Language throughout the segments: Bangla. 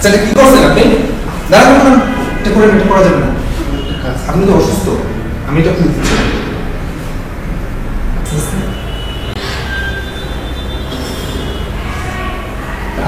সেটা কি করছেন আপনি? দাঁড়ান, এটা করা যাবে না। আপনি তো অসুস্থ, আমি এটা খুলছি।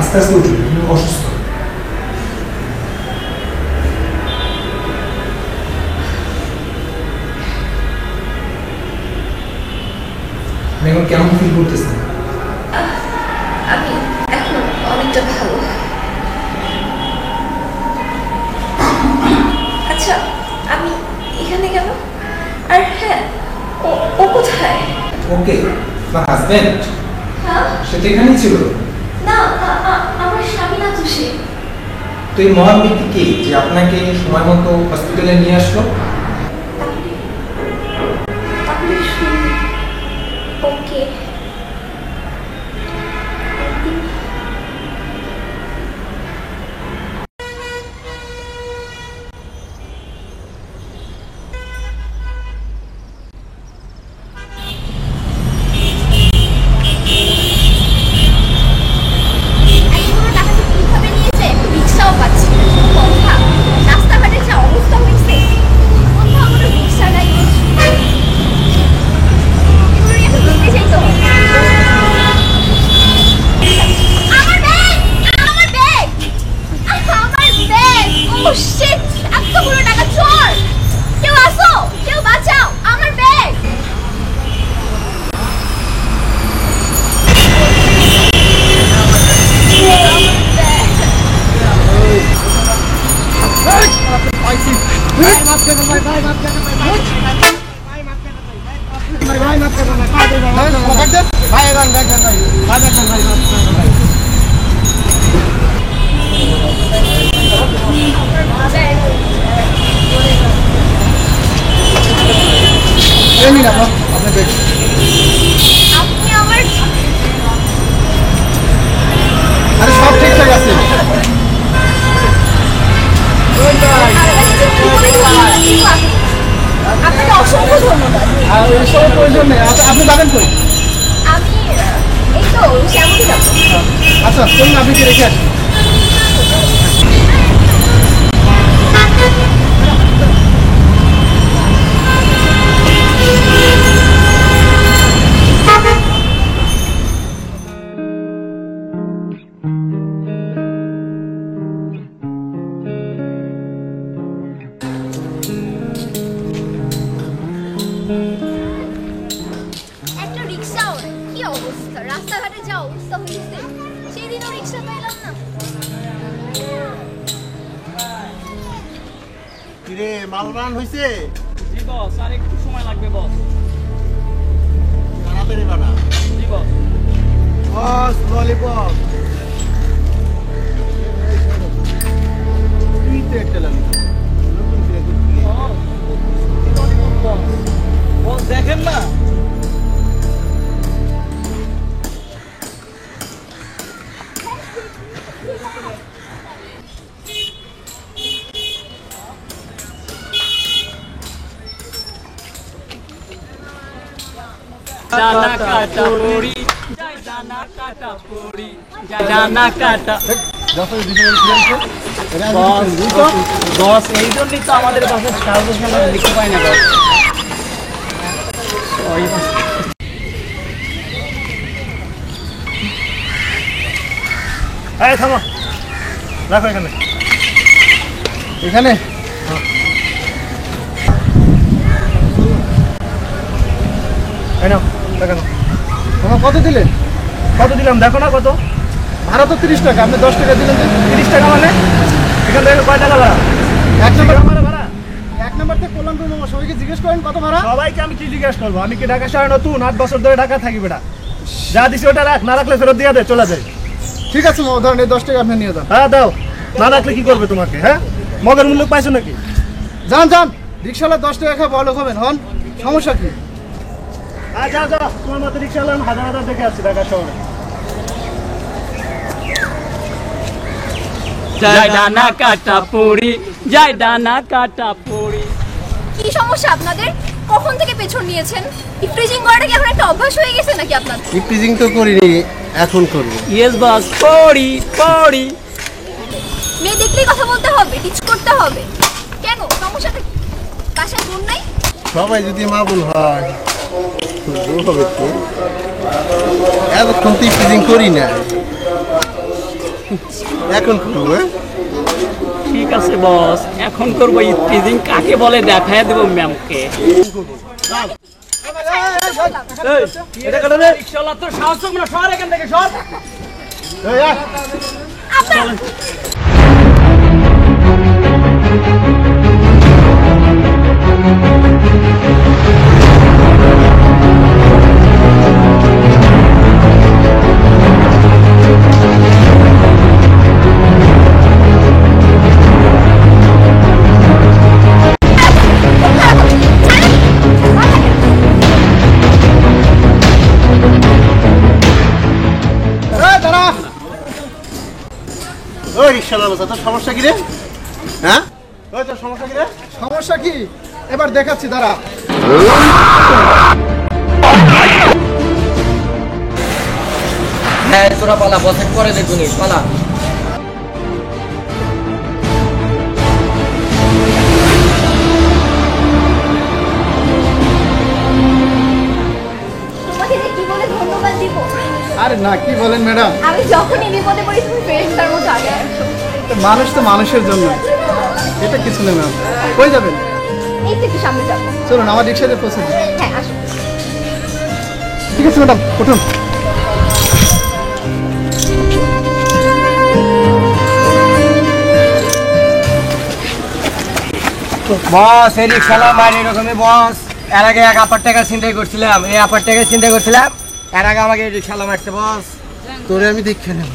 আস্তে আস্তে উঠুন, আপনি অসুস্থ। আপনি এখন কেমন ফিল করতেছেন? আমি এখন অনেকটা ভালো। আচ্ছা, আমি এখানে কেন? আর হ্যাঁ, ও কোথায়? ওকে, আপনার হাজবেন্ড? হ্যাঁ, সে তো এখানেই ছিল। না, আমার স্বামী না তো সে। তো এই মহান ব্যক্তি কে যে আপনাকে সময় মতো হসপিটালে নিয়ে আসলো? তাহলে শুনুন, ওকে আপনি যাবেন কই? আমি এই তো শ্যামলী যাব। আচ্ছা, চলুন আপনি রেখে আসি। একটা রিক্সাও কি অবস্থা, রাস্তাঘাটে যা অবস্থা হয়েছে, সেদিনও রিক্সা পেলাম না। কিরে মালবান হইছে? জি বস, আর একটু সময় লাগবে বস। তাড়াতাড়ি বানা। জি বস। বস ললিপপ। তুই তো একটা লাগি। নতুন করে করবি। বস দেখেন না, জানা কাটা পড়ি, জানা কাটা পড়ি, জানা কাটা। বস এই জন্যই তো আমাদের বাসার কাগজ আমরা লিখতে পাই না বস। এই থামো, রাখো এখানে। এখানে তোমার কত দিলেন? কত দিলাম দেখো না কত? ভাড়া তো 30 টাকা, আপনি 10 টাকা দিলেন। 30 টাকা মানে এখান থেকে কয় টাকা ভাড়া? 1 নম্বর ভাড়া 1 নম্বর থেকে কল্যাণপুর মোড় সবাইকে জিজ্ঞেস করেন কত ভাড়া। সবাইকে আমি কি জিজ্ঞেস করবো? আমি কি ঢাকা শহরে নতুন? 8 বছর ধরে ঢাকা থাকি বেটা। যা দিছি ওটা রাখ, না রাখলে ফেরত দিয়ে দে, চলে যায়। ঠিক আছে, ধরেন এই 10 টাকা আপনি নিয়ে যান। হ্যাঁ দাও, না রাখলে কি করবে তোমাকে? হ্যাঁ, মগের মূল্য পাইছো নাকি? যান যান, রিক্সাওয়ালা 10 টাকা খেয়ে বড় হবেন হন, সমস্যা কি? যাও যাও, তোমার মতো রিক্সা হলাম হাজার হাজার দেখে আসছি ঢাকা শহরে। যায় ডানা কাটা পড়ি, যায় ডানা কাটা পড়ি। কি সমস্যা আপনাদের? কখন থেকে পেছন নিয়েছেন? ইফটিজিং করাটা কি এখন একটা অভ্যাস হয়ে গেছে নাকি আপনাদের? ইফটিজিং তো করিনি, এখন করব। ইয়েস বস, পড়ি পড়ি। মেয়ে দেখলেই কথা বলতে হবে, টিচ করতে হবে? কেন, সমস্যাটা কি? বাসায় বোন নাই? সবাই যদি মাবুল হয় তো হবে তো। এতক্ষণ তো ইফটিজিং করি না, এখন করবো। ঠিক আছে বস, এখন করবো ইফটিজিং কাকে বলে দেখায় দেবো ম্যামকে। রিক্সাওয়ালা তোর সাহস হোক না, সর এখান থেকে, সর। ওই রিক্সাওয়ালা বাচ্চা, তোর সমস্যা কি রে? হ্যাঁ, ওই তোর সমস্যা কি রে? সমস্যা কি এবার দেখাচ্ছি, দাঁড়া। হ্যাঁ তোরা পালা, বসে পরে দেখুনি, পালা। তোমাকে যে কি বলে ধন্যবাদ দিব? আরে না, কি বলেন ম্যাডাম, আমি যখনই বিপদে পড়ি তুমি ফেরেশতার মতো আগে আসো। মানুষ তো মানুষের জন্য, এটা কিছু নেই ম্যাম। কই যাবেন? এই তো একটু সামনে যাবো। চলুন, আমার রিক্সাতে পৌঁছে দিন। হ্যাঁ আসো। ঠিক আছে ম্যাডাম, উঠুন। বস এই রিক্সালা মার এরকমই বস। এর আগে এক আপার টাকা চিন্তাই করছিলাম, এই আপার টাকা চিন্তা করছিলাম, এর আগে আমাকে এই রিক্সালা মারছে বস। তোরে আমি দেখে নেব।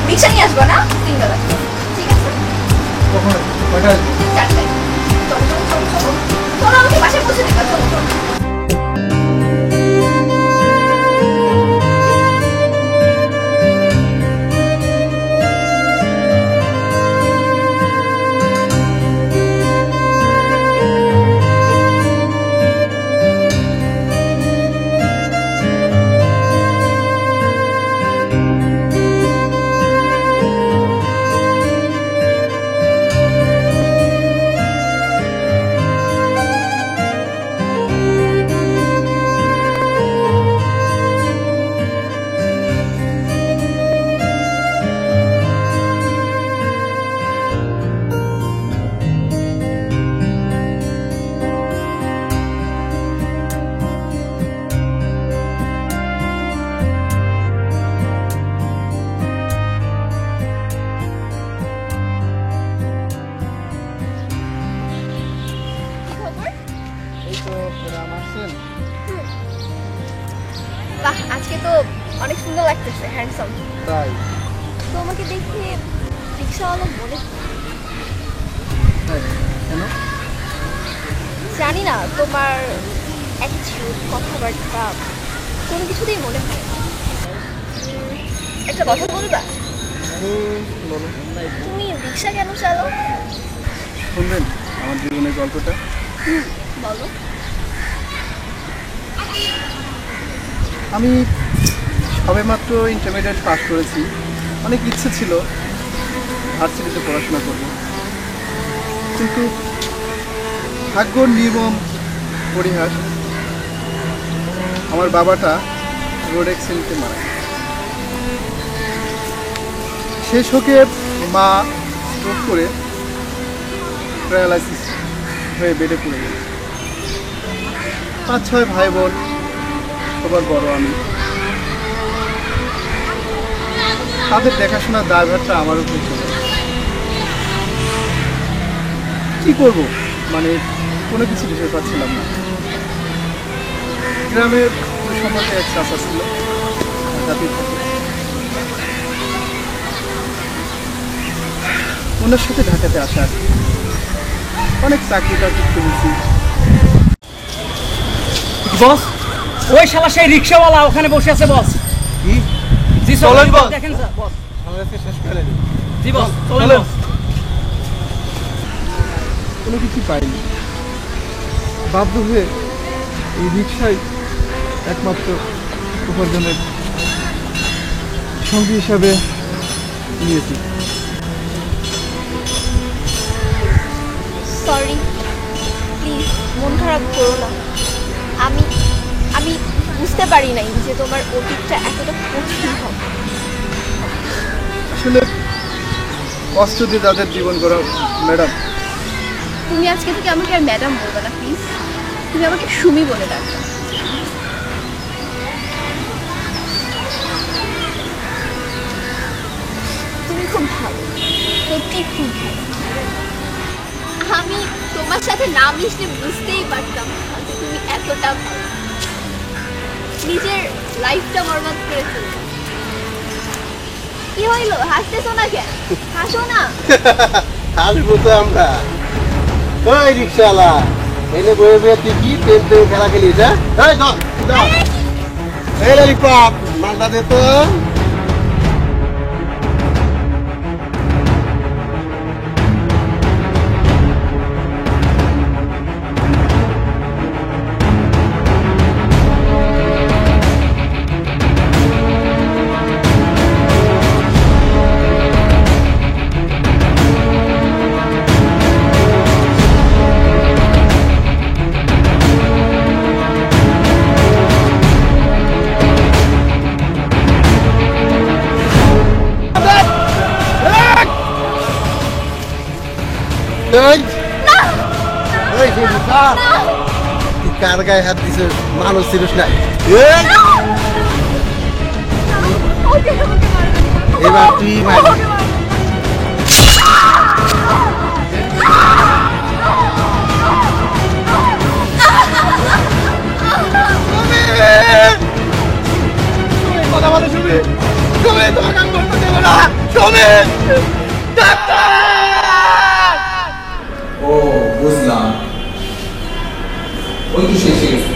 রিক্সা নিয়ে আসবো না 3 বেলা, ঠিক আছে? কখন? কয়টা? 4টায়। চলো চলো চলো চলো চলো, আমাকে বাসায় পৌঁছে দিবা, চলো চলো। লাগতেছে, হ্যান্ডসাম। তাই তোমাকে দেখে রিক্সাওয়ালা মনে তাই কেন? জানি না, তোমার অ্যাটিটিউড, কথাবার্তা কোনো কিছুতেই মনে হয় না। একটা কথা বলবা? বলো। তুমি রিক্সা কেন চালাও? শুনবেন আমার জীবনের গল্পটা? বলো। আমি সবেমাত্র ইন্টারমিডিয়েট পাস করেছি। অনেক ইচ্ছে ছিল ভার্সিটিতে পড়াশোনা করব, কিন্তু ভাগ্যর নির্মম পরিহাস, আমার বাবাটা রোড অ্যাক্সিডেন্টে মারা গেছে। সেই শোকে মা স্ট্রোক করে প্যারালাইসিস হয়ে বেডে পড়ে গেল। 5-6 ভাই বোন, সবার বড় আমি। তাদের দেখাশোনার দায়ভারটা আমার উপর চলে গেছে। কি করব, মানে কোনো কিছু বুঝতে পারছিলাম না। গ্রামের ওই সম্পর্কে এক চাষা ছিল, জাতির থাকে। ওনার সাথে ঢাকাতে আসা আর কি। অনেক চাকরি টাকরি করেছি। বস, ওই শালা সেই রিক্সাওয়ালা ওখানে বসে আছে বস। কি জি চলেন বস। দেখেন স্যার বস। আমাকে শেষ করে দিন। জি বস, চলেন চলেন। বস। কোনো কিছু পাইনি, বাধ্য হয়ে এই রিক্সায় একমাত্র উপার্জনের সঙ্গী হিসাবে নিয়েছি। সরি, প্লিজ মন খারাপ করো না। আমি আমি বুঝতে পারি নাই যে তোমার অতীতটা এতটা কঠিন হবে। আসলে কষ্ট দিয়ে তাদের জীবন গড়া ম্যাডাম। তুমি আজকে থেকে আমাকে আর ম্যাডাম বলবে না প্লিজ, তুমি আমাকে সুমি বলে ডাকবে। তুমি খুব ভালো, সত্যি খুব ভালো। আমি তোমার সাথে না মিশলে বুঝতেই পারতাম না যে তুমি এতটা ভালো। নিজের লাইফটা বরবাদ করে ফেলবে। কি হইলো, হাসতেছো না কেন? হাসো না। হাসবো তো আমরা। ওই রিক্সাওয়ালা, এনে বয়ে বয়ে তুই কি প্রেম প্রেম খেলা খেলিস? হ্যাঁ এই ললিপপ মালটা দে তো। কার গায়ে হাত দিছে, মানুষ ছিলিস না। এবার তুই মারবি। কথা বলে শুনবি, শুনবি তোমাকে আমি বলতে দেবো না, শুনবি। ও বুঝলাম, ওই তো শেষে গেছে।